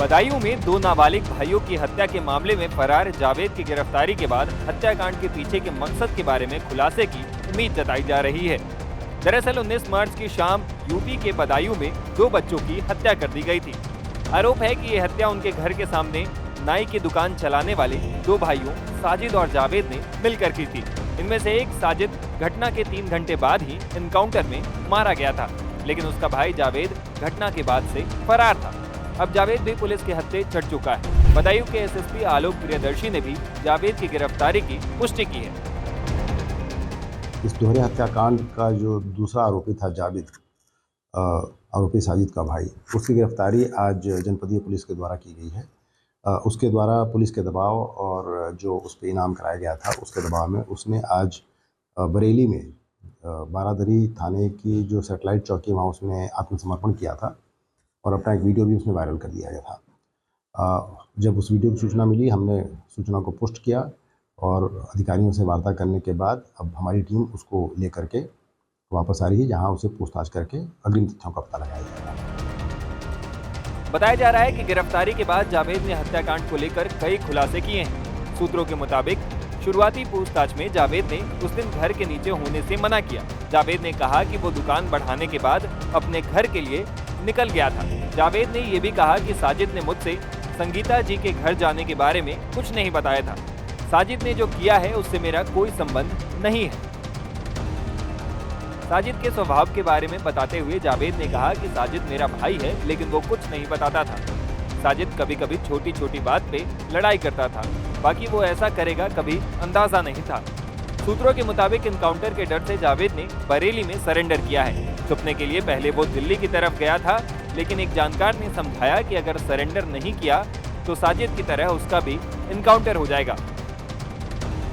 बदायूं में दो नाबालिग भाइयों की हत्या के मामले में फरार जावेद की गिरफ्तारी के बाद हत्याकांड के पीछे के मकसद के बारे में खुलासे की उम्मीद जताई जा रही है। दरअसल 19 मार्च की शाम यूपी के बदायूं में दो बच्चों की हत्या कर दी गई थी। आरोप है कि ये हत्या उनके घर के सामने नाई की दुकान चलाने वाले दो भाइयों साजिद और जावेद ने मिलकर की थी। इनमें से एक साजिद घटना के 3 घंटे बाद ही एनकाउंटर में मारा गया था, लेकिन उसका भाई जावेद घटना के बाद से फरार था। अब जावेद भी पुलिस के हत्थे चढ़ चुका है। बदायूं के एसएसपी आलोक प्रियदर्शी ने भी जावेद की गिरफ्तारी की पुष्टि की है। इस दोहरे हत्याकांड का जो दूसरा आरोपी था जावेद, आरोपी साजिद का भाई, उसकी गिरफ्तारी आज जनपदीय पुलिस के द्वारा की गई है। उसके द्वारा पुलिस के दबाव और जो उस पर इनाम कराया गया था उसके दबाव में उसने आज बरेली में बारादरी थाने की जो सैटेलाइट चौकी वहाँ उसने आत्मसमर्पण किया था और अपना एक वीडियो भी उसने वायरल कर दिया गया था। जब उस वीडियो की सूचना मिली, हमने सूचना को पोस्ट किया और अधिकारियों से वार्ता करने के बाद अब हमारी टीम उसको लेकर के वापस आ रही है, जहां उसे पूछताछ करके अग्रिम तथ्यों का पता लगाया जाएगा। बताया जा रहा है कि गिरफ्तारी के बाद जावेद ने हत्याकांड को लेकर कई खुलासे किए हैं। सूत्रों के मुताबिक शुरुआती पूछताछ में जावेद ने उस दिन घर के नीचे होने से मना किया। जावेद ने कहा कि वो दुकान बढ़ाने के बाद अपने घर के लिए निकल गया था। जावेद ने ये भी कहा कि साजिद ने मुझसे संगीता जी के घर जाने के बारे में कुछ नहीं बताया था। साजिद ने जो किया है उससे मेरा कोई संबंध नहीं है। साजिद के स्वभाव के बारे में बताते हुए जावेद ने कहा कि साजिद मेरा भाई है, लेकिन वो कुछ नहीं बताता था। साजिद कभी कभी छोटी छोटी बात पे लड़ाई करता था, बाकी वो ऐसा करेगा कभी अंदाजा नहीं था। सूत्रों के मुताबिक एनकाउंटर के डर से जावेद ने बरेली में सरेंडर किया है। छुपने के लिए पहले वो दिल्ली की तरफ गया था, लेकिन एक जानकार ने समझाया कि अगर सरेंडर नहीं किया तो साजिद की तरह उसका भी एनकाउंटर हो जाएगा।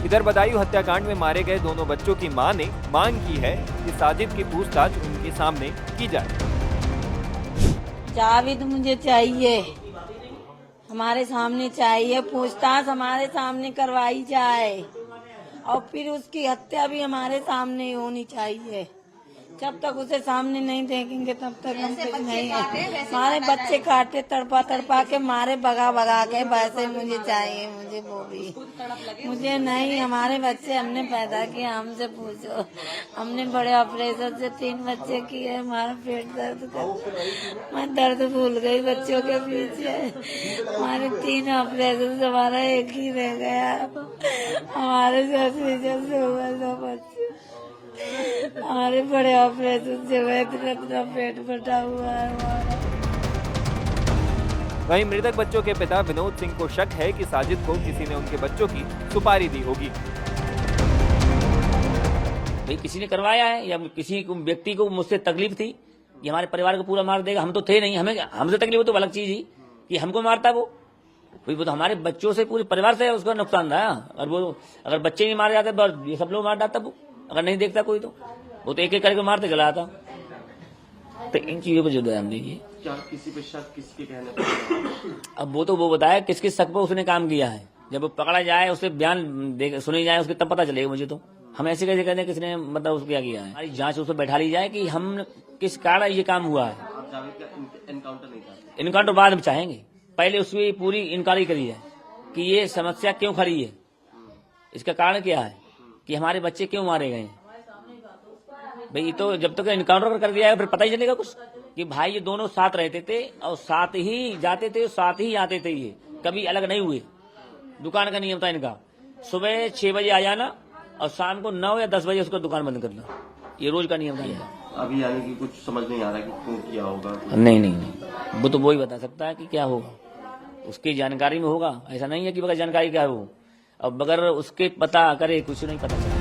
इधर बदायूं हत्याकांड में मारे गए दोनों बच्चों की मां ने मांग की है कि साजिद की पूछताछ उनके सामने की जाए। जावेद मुझे चाहिए, हमारे सामने चाहिए, पूछताछ हमारे सामने करवाई जाए और फिर उसकी हत्या भी हमारे सामने होनी चाहिए। जब तक उसे सामने नहीं देखेंगे तब तक हम कुछ नहीं है। हमारे बच्चे काटे तड़पा तड़पा के मारे, भगा भगा के, वैसे मुझे चाहिए, मुझे वो भी मुझे नहीं। हमारे बच्चे हमने पैदा किए, हमसे पूछो। हमने बड़े ऑपरेशन से 3 बच्चे किए। हमारा पेट दर्द कर, मैं दर्द भूल गई बच्चों के पीछे। हमारे 3 ऑपरेशन से हमारा एक ही रह गया। हमारे से हुआ 2 बच्चे, हमारे बड़े ऑपरेशन से इतना पेट फटा हुआ है हमारा। वहीं मृतक बच्चों के पिता विनोद सिंह को शक है कि साजिद को किसी ने उनके बच्चों की सुपारी दी होगी। भाई किसी ने करवाया है या किसी व्यक्ति को मुझसे तकलीफ थी, ये हमारे परिवार को पूरा मार देगा। हम तो थे नहीं, हमसे तकलीफ हो तो अलग चीज ही कि हमको मारता वो तो हमारे बच्चों से, पूरे परिवार से उसका नुकसान था। और वो अगर बच्चे नहीं मारे जाते तो ये सब लोग मार डालता वो, अगर नहीं देखता कोई तो वो तो एक एक करके मारते चला आता। तो इन चीजों पर जो ध्यान दीजिए। क्या किसी पे शक, किसके कहने पर? अब वो तो वो बताया किस किस शक पर उसने काम किया है। जब वो पकड़ा जाए, उससे बयान सुनी जाए, उसके तब पता चलेगा मुझे। तो हम ऐसे कैसे कहते हैं किसने मतलब उसको क्या किया है। हमारी जांच उसको बैठा ली जाए कि हम किस कारण ये काम हुआ है। एनकाउंटर नहीं था, इनकाउंटर बाद में चाहेंगे, पहले उसकी पूरी इंक्वायरी करी जाए कि ये समस्या क्यों खड़ी है, इसका कारण क्या है, कि हमारे बच्चे क्यों मारे गए हैं। भाई तो जब तक इनकाउंटर कर दिया है फिर पता ही चलेगा कुछ कि भाई ये दोनों साथ रहते थे और साथ ही जाते थे, साथ ही आते थे, ये कभी अलग नहीं हुए। दुकान का नियम था इनका, सुबह 6 बजे आ जाना और शाम को 9 या 10 बजे उसका दुकान बंद करना, ये रोज का नियम था इनका। अभी यानी कि कुछ समझ नहीं आ रहा कि क्यों किया होगा। नहीं, वो तो वही बता सकता है कि क्या होगा, उसकी जानकारी में होगा। ऐसा नहीं है कि बगैर जानकारी क्या हो, अब बगैर उसके पता करे कुछ नहीं पता चलेगा।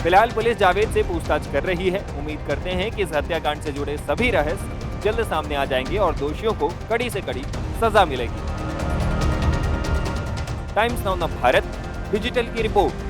फिलहाल पुलिस जावेद से पूछताछ कर रही है। उम्मीद करते हैं कि इस हत्याकांड से जुड़े सभी रहस्य जल्द सामने आ जाएंगे और दोषियों को कड़ी से कड़ी सजा मिलेगी। टाइम्स नाउ भारत डिजिटल की रिपोर्ट।